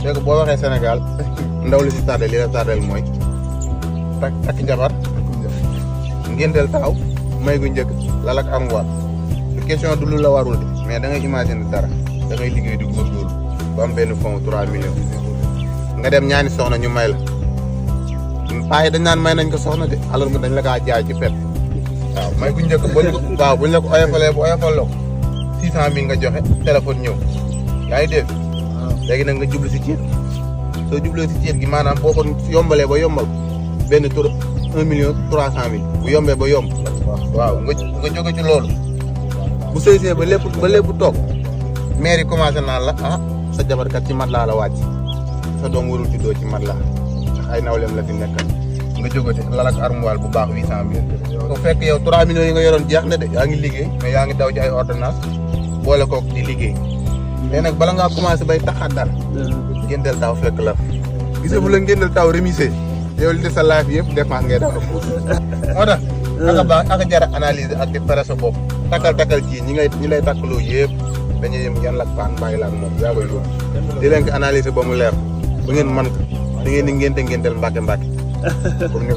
léegi boo waxee Sénégal ndaw li si tardé li la tardel mooy takk jabar ngénteel taaw may gu njëkk lal ak armoire question du lu la warul de mais da ngay imaginer dara da ngay liggéey di góorgóorlu ba am benn fond 3 millions nga dem ñaani soxna ñu may la paa yi dañ naan may nañ ko soxna de alors que dañ la kaa jaay ci pet waaw may gu njëkk waaw buñ la ko oyofalee bu oyofaloo 600 000 nga joxe téléphone ñëw yaa ngi dégg léegi nag nga jublu si ceeb soo jublee si ceeb gi maanaam boo ko yombalee ba yombal benn tur 1 300 000 bu yombee ba yomb waaw nga jóge ci loolu bu sëysee ba lépp toog maire yi commencé naan la sa jabarkat ci mat laa la wàcc sa doom warul juddoo ci mat laa ndax ay nawleem la fi nekkal nga jógati lal ak armoire bu baax 800 000 ko fekk yow 3 millions yi nga yoroon jeex na de yaa ngi liggéey mais yaa ngi daw ci ay ordonnance boole kook di liggéey mais nag bala ngaa commencé bay taxaat dara ngénteel taw fekk la gis nga bu la ngénteel taw remisé yow li de sa life yëpp dépense ngay daw moo tax aka baax aka jara analyse ak di pare sa bopp takkal ci ñi lay takkaloo yëpp dañuy yem yan lak paan bàyyi la ak moom yaa koy yóbbu di leen ko analyser ba mu leer ba ngeen man ko di ngeen di ngénteel mbàkke pour ñu